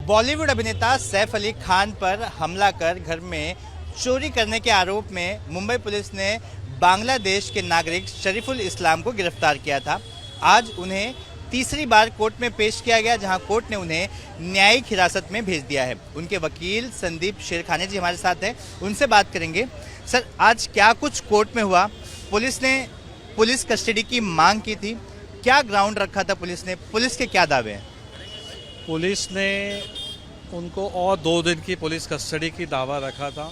बॉलीवुड अभिनेता सैफ अली खान पर हमला कर घर में चोरी करने के आरोप में मुंबई पुलिस ने बांग्लादेश के नागरिक शरीफुल इस्लाम को गिरफ्तार किया था। आज उन्हें तीसरी बार कोर्ट में पेश किया गया, जहां कोर्ट ने उन्हें न्यायिक हिरासत में भेज दिया है। उनके वकील संदीप शेरखाने जी हमारे साथ हैं, उनसे बात करेंगे। सर, आज क्या कुछ कोर्ट में हुआ? पुलिस ने पुलिस कस्टडी की मांग की थी, क्या ग्राउंड रखा था पुलिस ने? पुलिस के क्या दावे हैं? पुलिस ने उनको और 2 दिन की पुलिस कस्टडी की दावा रखा था,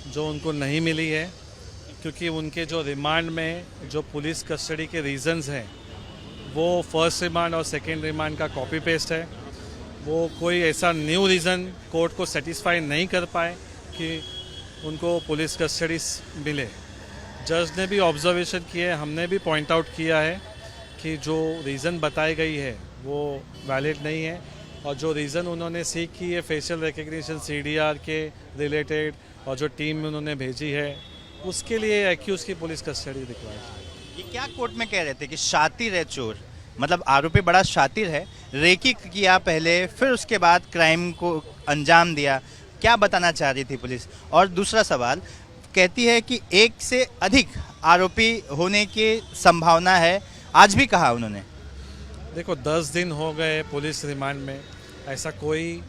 जो उनको नहीं मिली है, क्योंकि उनके जो रिमांड में जो पुलिस कस्टडी के रीज़न्स हैं वो फर्स्ट रिमांड और सेकेंड रिमांड का कॉपी पेस्ट है। वो कोई ऐसा न्यू रीज़न कोर्ट को सेटिस्फाई नहीं कर पाए कि उनको पुलिस कस्टडी मिले। जज ने भी ऑब्जर्वेशन किए, हमने भी पॉइंट आउट किया है कि जो रीज़न बताई गई है वो वैलिड नहीं है, और जो रीज़न उन्होंने सीख की है फेशियल रिकग्निशन CDR के रिलेटेड और जो टीम उन्होंने भेजी है उसके लिए एक्यूज़ की पुलिस कस्टडी दिखवाई। ये क्या कोर्ट में कह रहे थे कि शातिर है चोर, मतलब आरोपी बड़ा शातिर है, रेकी किया पहले, फिर उसके बाद क्राइम को अंजाम दिया। क्या बताना चाह रही थी पुलिस? और दूसरा सवाल, कहती है कि एक से अधिक आरोपी होने की संभावना है, आज भी कहा उन्होंने। देखो, 10 दिन हो गए पुलिस रिमांड में, ऐसा कोई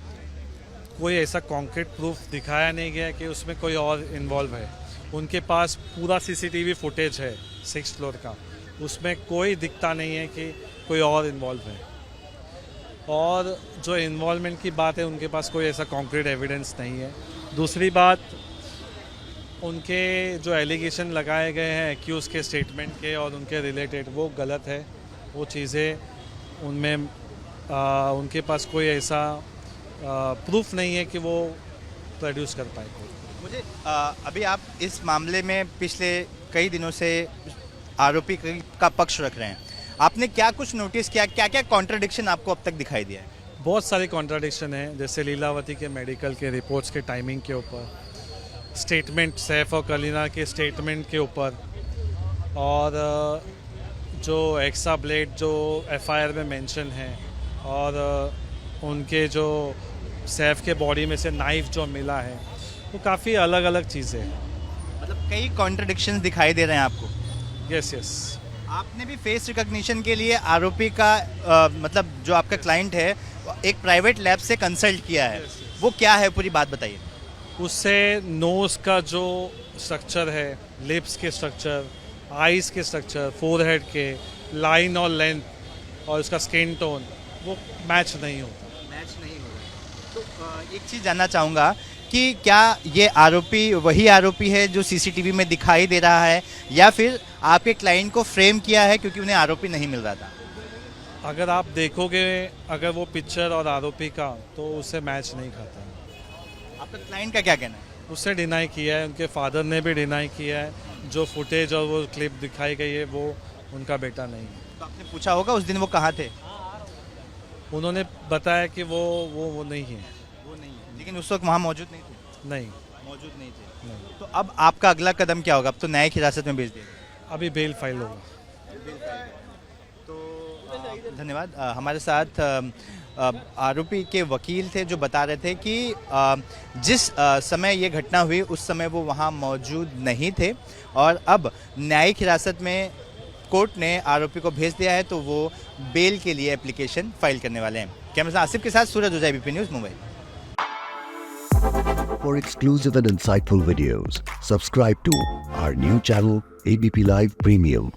ऐसा कॉन्क्रीट प्रूफ दिखाया नहीं गया कि उसमें कोई और इन्वॉल्व है। उनके पास पूरा CCTV फुटेज है 6th फ्लोर का, उसमें कोई दिखता नहीं है कि कोई और इन्वॉल्व है। और जो इन्वॉल्वमेंट की बात है, उनके पास कोई ऐसा कॉन्क्रीट एविडेंस नहीं है। दूसरी बात, उनके जो एलिगेशन लगाए गए हैं एक्यूज़ के स्टेटमेंट के और उनके रिलेटेड, वो गलत है। वो चीज़ें उनमें उनके पास कोई ऐसा प्रूफ नहीं है कि वो प्रोड्यूस कर पाए। मुझे अभी आप इस मामले में पिछले कई दिनों से आरोपी का पक्ष रख रहे हैं, आपने क्या कुछ नोटिस किया? क्या क्या कॉन्ट्रडिक्शन आपको अब तक दिखाई दिया है? बहुत सारे कॉन्ट्रडिक्शन हैं, जैसे लीलावती के मेडिकल के रिपोर्ट्स के टाइमिंग के ऊपर, स्टेटमेंट सैफ और कलीना के स्टेटमेंट के ऊपर, और जो एक्सा ब्लेड जो FIR में मेंशन है, और उनके जो सैफ के बॉडी में से नाइफ जो मिला है, वो काफ़ी अलग अलग चीज़ें हैं। मतलब कई कॉन्ट्रडिक्शंस दिखाई दे रहे हैं आपको? यस। आपने भी फेस रिकॉग्निशन के लिए आरोपी का मतलब जो आपका क्लाइंट है एक प्राइवेट लैब से कंसल्ट किया है। वो क्या है, पूरी बात बताइए। उससे नोज़ का जो स्ट्रक्चर है, लिप्स के स्ट्रक्चर, आईज़ के स्ट्रक्चर, फोरहेड के लाइन और लेंथ और उसका स्किन टोन, वो मैच नहीं होता। तो एक चीज़ जानना चाहूँगा कि क्या ये आरोपी वही आरोपी है जो CCTV में दिखाई दे रहा है, या फिर आपके क्लाइंट को फ्रेम किया है क्योंकि उन्हें आरोपी नहीं मिल रहा था? अगर आप देखोगे, अगर वो पिक्चर और आरोपी का, तो उससे मैच नहीं खाता। आपका क्लाइंट का क्या कहना है? उससे डिनाई किया है, उनके फादर ने भी डिनाई किया है। जो फुटेज और वो क्लिप दिखाई गई है वो उनका बेटा नहीं है। तो आपने पूछा होगा उस दिन वो कहाँ थे? उन्होंने बताया कि वो नहीं है। वो नहीं है, लेकिन उस वक्त वहाँ मौजूद नहीं थे? नहीं, मौजूद नहीं थे। नहीं। तो अब आपका अगला कदम क्या होगा? अब तो न्यायिक हिरासत में भेज दिया। अभी बेल फाइल होगा। तो धन्यवाद। हमारे साथ आरोपी के वकील थे, जो बता रहे थे कि जिस समय ये घटना हुई उस समय वो वहाँ मौजूद नहीं थे, और अब न्यायिक हिरासत में कोर्ट ने आरोपी को भेज दिया है, तो वो बेल के लिए एप्लीकेशन फाइल करने वाले हैं। कैमरा पर्सन आसिफ के साथ सूरज ओझा, ABP news, Mumbai. For exclusive and insightful videos, subscribe to our new channel ABP Live Premium.